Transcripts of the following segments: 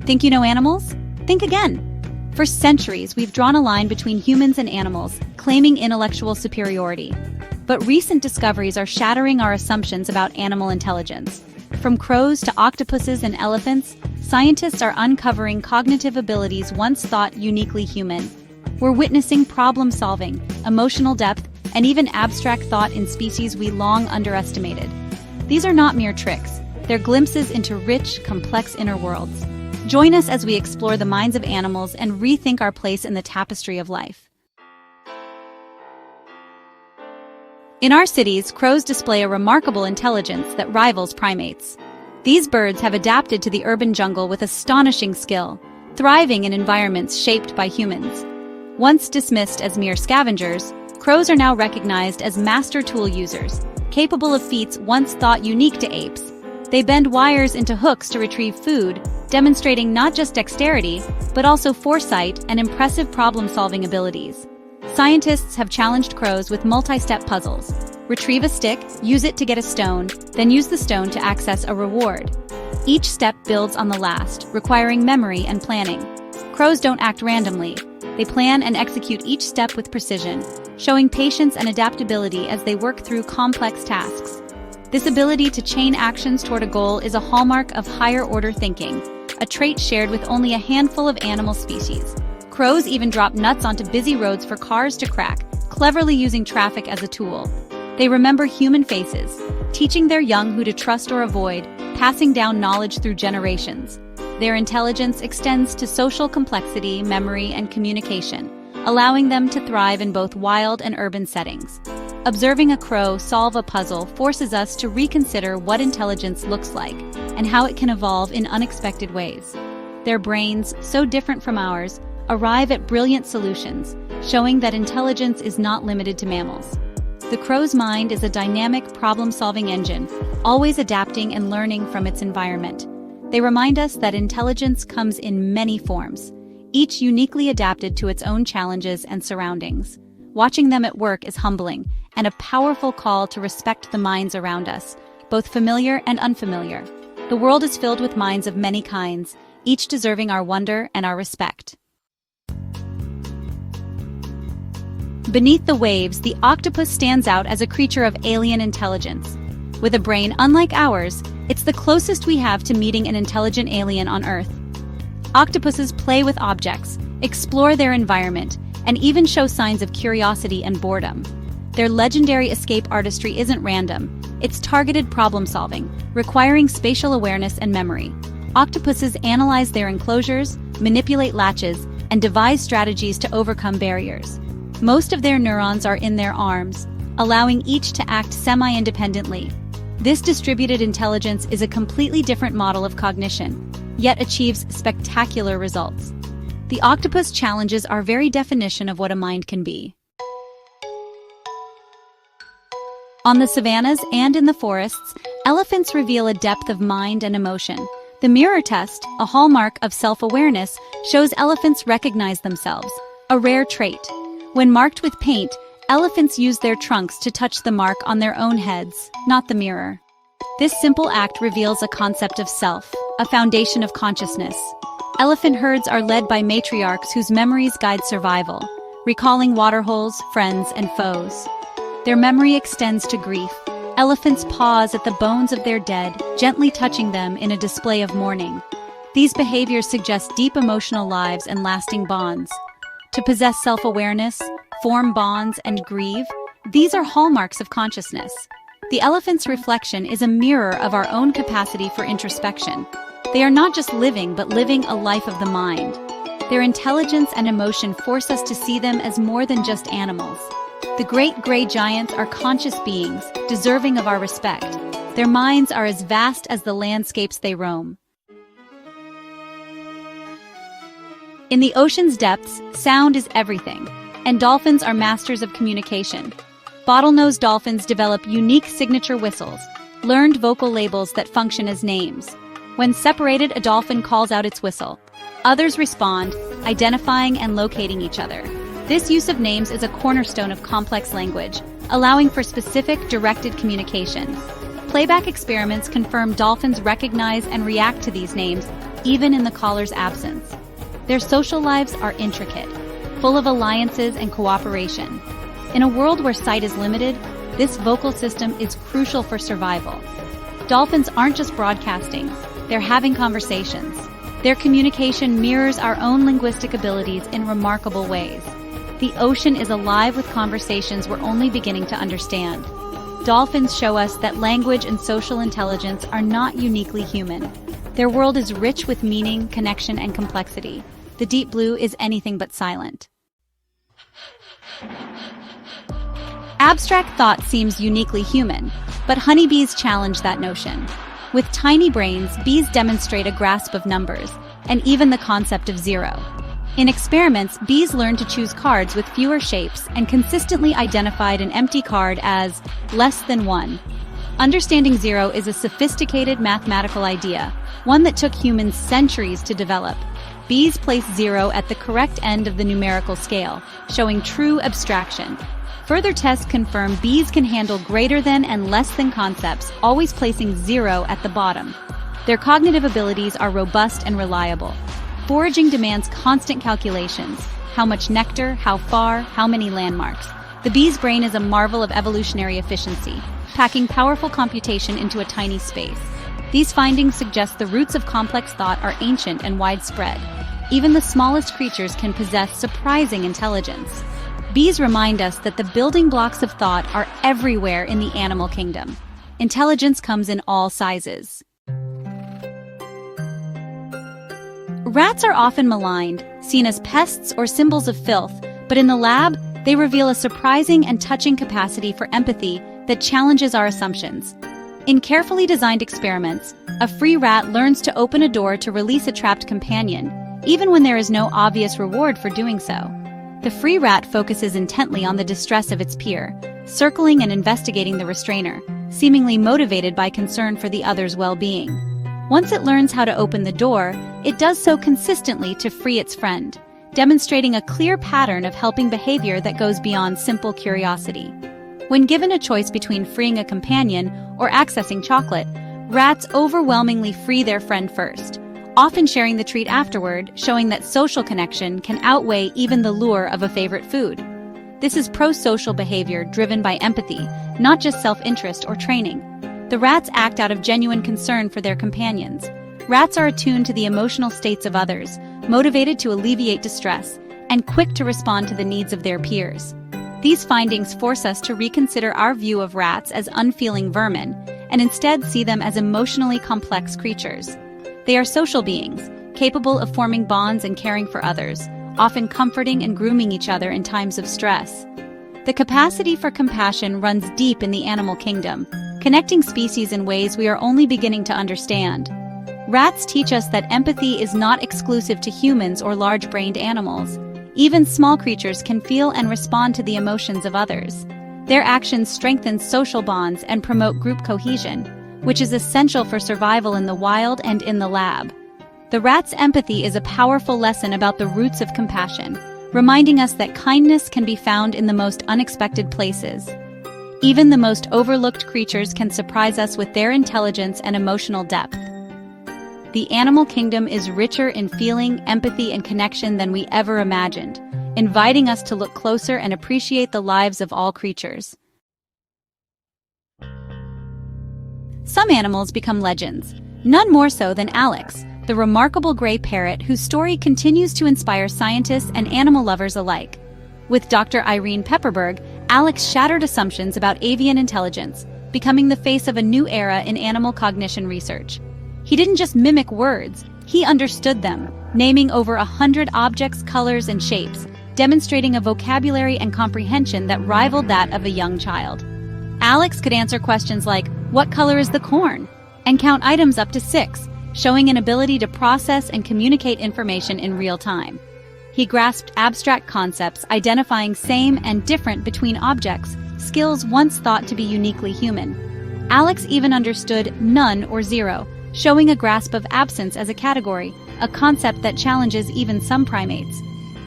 Think you know animals? Think again. For centuries, we've drawn a line between humans and animals, claiming intellectual superiority. But recent discoveries are shattering our assumptions about animal intelligence. From crows to octopuses and elephants, scientists are uncovering cognitive abilities once thought uniquely human. We're witnessing problem-solving, emotional depth, and even abstract thought in species we long underestimated. These are not mere tricks. They're glimpses into rich, complex inner worlds. Join us as we explore the minds of animals and rethink our place in the tapestry of life. In our cities, crows display a remarkable intelligence that rivals primates. These birds have adapted to the urban jungle with astonishing skill, thriving in environments shaped by humans. Once dismissed as mere scavengers, crows are now recognized as master tool users, capable of feats once thought unique to apes. They bend wires into hooks to retrieve food, demonstrating not just dexterity, but also foresight and impressive problem-solving abilities. Scientists have challenged crows with multi-step puzzles. Retrieve a stick, use it to get a stone, then use the stone to access a reward. Each step builds on the last, requiring memory and planning. Crows don't act randomly. They plan and execute each step with precision, showing patience and adaptability as they work through complex tasks. This ability to chain actions toward a goal is a hallmark of higher-order thinking, a trait shared with only a handful of animal species. Crows even drop nuts onto busy roads for cars to crack, cleverly using traffic as a tool. They remember human faces, teaching their young who to trust or avoid, passing down knowledge through generations. Their intelligence extends to social complexity, memory, and communication, allowing them to thrive in both wild and urban settings. Observing a crow solve a puzzle forces us to reconsider what intelligence looks like and how it can evolve in unexpected ways. Their brains, so different from ours, arrive at brilliant solutions, showing that intelligence is not limited to mammals. The crow's mind is a dynamic problem-solving engine, always adapting and learning from its environment. They remind us that intelligence comes in many forms, each uniquely adapted to its own challenges and surroundings. Watching them at work is humbling, and a powerful call to respect the minds around us, both familiar and unfamiliar. The world is filled with minds of many kinds, each deserving our wonder and our respect. Beneath the waves, the octopus stands out as a creature of alien intelligence. With a brain unlike ours, it's the closest we have to meeting an intelligent alien on Earth. Octopuses play with objects, explore their environment, and even show signs of curiosity and boredom. Their legendary escape artistry isn't random. It's targeted problem-solving, requiring spatial awareness and memory. Octopuses analyze their enclosures, manipulate latches, and devise strategies to overcome barriers. Most of their neurons are in their arms, allowing each to act semi-independently. This distributed intelligence is a completely different model of cognition, yet achieves spectacular results. The octopus challenges our very definition of what a mind can be. On the savannas and in the forests, elephants reveal a depth of mind and emotion. The mirror test, a hallmark of self-awareness, shows elephants recognize themselves, a rare trait. When marked with paint, elephants use their trunks to touch the mark on their own heads, not the mirror. This simple act reveals a concept of self, a foundation of consciousness. Elephant herds are led by matriarchs whose memories guide survival, recalling waterholes, friends, and foes. Their memory extends to grief. Elephants pause at the bones of their dead, gently touching them in a display of mourning. These behaviors suggest deep emotional lives and lasting bonds. To possess self-awareness, form bonds, and grieve, these are hallmarks of consciousness. The elephant's reflection is a mirror of our own capacity for introspection. They are not just living, but living a life of the mind. Their intelligence and emotion force us to see them as more than just animals. The great gray giants are conscious beings, deserving of our respect. Their minds are as vast as the landscapes they roam. In the ocean's depths, sound is everything, and dolphins are masters of communication. Bottlenose dolphins develop unique signature whistles, learned vocal labels that function as names. When separated, a dolphin calls out its whistle. Others respond, identifying and locating each other. This use of names is a cornerstone of complex language, allowing for specific, directed communication. Playback experiments confirm dolphins recognize and react to these names, even in the caller's absence. Their social lives are intricate, full of alliances and cooperation. In a world where sight is limited, this vocal system is crucial for survival. Dolphins aren't just broadcasting, they're having conversations. Their communication mirrors our own linguistic abilities in remarkable ways. The ocean is alive with conversations we're only beginning to understand. Dolphins show us that language and social intelligence are not uniquely human. Their world is rich with meaning, connection, and complexity. The deep blue is anything but silent. Abstract thought seems uniquely human, but honeybees challenge that notion. With tiny brains, bees demonstrate a grasp of numbers, and even the concept of zero. In experiments, bees learn to choose cards with fewer shapes and consistently identified an empty card as less than 1. Understanding zero is a sophisticated mathematical idea, one that took humans centuries to develop. Bees place 0 at the correct end of the numerical scale, showing true abstraction. Further tests confirm bees can handle greater than and less than concepts, always placing 0 at the bottom. Their cognitive abilities are robust and reliable. Foraging demands constant calculations: how much nectar, how far, how many landmarks. The bee's brain is a marvel of evolutionary efficiency, packing powerful computation into a tiny space. These findings suggest the roots of complex thought are ancient and widespread. Even the smallest creatures can possess surprising intelligence. Bees remind us that the building blocks of thought are everywhere in the animal kingdom. Intelligence comes in all sizes. Rats are often maligned, seen as pests or symbols of filth, but in the lab, they reveal a surprising and touching capacity for empathy that challenges our assumptions. In carefully designed experiments, a free rat learns to open a door to release a trapped companion, even when there is no obvious reward for doing so. The free rat focuses intently on the distress of its peer, circling and investigating the restrainer, seemingly motivated by concern for the other's well-being. Once it learns how to open the door, it does so consistently to free its friend, demonstrating a clear pattern of helping behavior that goes beyond simple curiosity. When given a choice between freeing a companion or accessing chocolate, rats overwhelmingly free their friend first, often sharing the treat afterward, showing that social connection can outweigh even the lure of a favorite food. This is pro-social behavior driven by empathy, not just self-interest or training. The rats act out of genuine concern for their companions. Rats are attuned to the emotional states of others, motivated to alleviate distress, and quick to respond to the needs of their peers. These findings force us to reconsider our view of rats as unfeeling vermin, and instead see them as emotionally complex creatures. They are social beings, capable of forming bonds and caring for others, often comforting and grooming each other in times of stress. The capacity for compassion runs deep in the animal kingdom, connecting species in ways we are only beginning to understand. Rats teach us that empathy is not exclusive to humans or large-brained animals. Even small creatures can feel and respond to the emotions of others. Their actions strengthen social bonds and promote group cohesion, which is essential for survival in the wild and in the lab. The rat's empathy is a powerful lesson about the roots of compassion, reminding us that kindness can be found in the most unexpected places. Even the most overlooked creatures can surprise us with their intelligence and emotional depth. The animal kingdom is richer in feeling, empathy, and connection than we ever imagined, inviting us to look closer and appreciate the lives of all creatures. Some animals become legends, none more so than Alex, the remarkable gray parrot whose story continues to inspire scientists and animal lovers alike. With Dr. Irene Pepperberg, Alex shattered assumptions about avian intelligence, becoming the face of a new era in animal cognition research. He didn't just mimic words, he understood them, naming over 100 objects, colors, and shapes, demonstrating a vocabulary and comprehension that rivaled that of a young child. Alex could answer questions like, "What color is the corn?" and count items up to 6, showing an ability to process and communicate information in real time. He grasped abstract concepts, identifying same and different between objects, skills once thought to be uniquely human. Alex even understood none or zero, showing a grasp of absence as a category, a concept that challenges even some primates.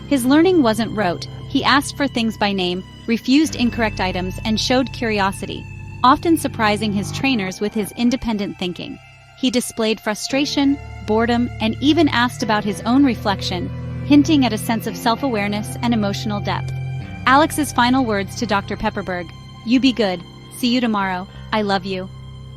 His learning wasn't rote. He asked for things by name, refused incorrect items, and showed curiosity, often surprising his trainers with his independent thinking. He displayed frustration, boredom, and even asked about his own reflection, hinting at a sense of self-awareness and emotional depth. Alex's final words to Dr. Pepperberg, "You be good, see you tomorrow, I love you,"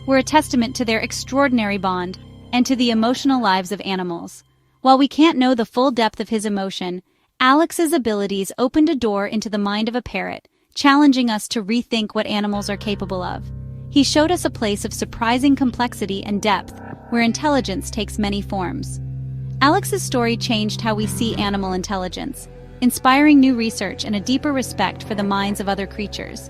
were a testament to their extraordinary bond and to the emotional lives of animals. While we can't know the full depth of his emotion, Alex's abilities opened a door into the mind of a parrot, challenging us to rethink what animals are capable of. He showed us a place of surprising complexity and depth, where intelligence takes many forms. Alex's story changed how we see animal intelligence, inspiring new research and a deeper respect for the minds of other creatures.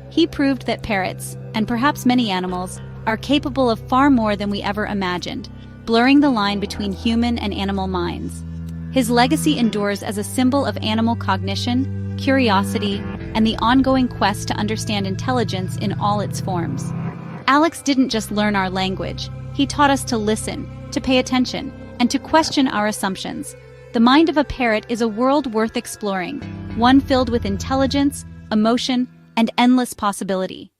He proved that parrots, and perhaps many animals, are capable of far more than we ever imagined, blurring the line between human and animal minds. His legacy endures as a symbol of animal cognition, curiosity, and the ongoing quest to understand intelligence in all its forms. Alex didn't just learn our language, he taught us to listen, to pay attention, and to question our assumptions. The mind of a parrot is a world worth exploring, one filled with intelligence, emotion, and endless possibility.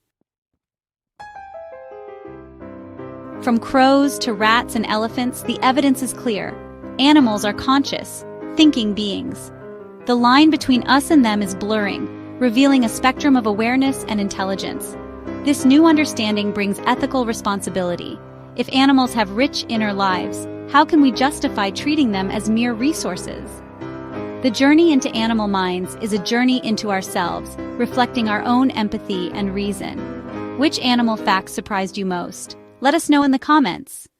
From crows to rats and elephants, the evidence is clear. Animals are conscious, thinking beings. The line between us and them is blurring, revealing a spectrum of awareness and intelligence. This new understanding brings ethical responsibility. If animals have rich inner lives, how can we justify treating them as mere resources? The journey into animal minds is a journey into ourselves, reflecting our own empathy and reason. Which animal facts surprised you most? Let us know in the comments.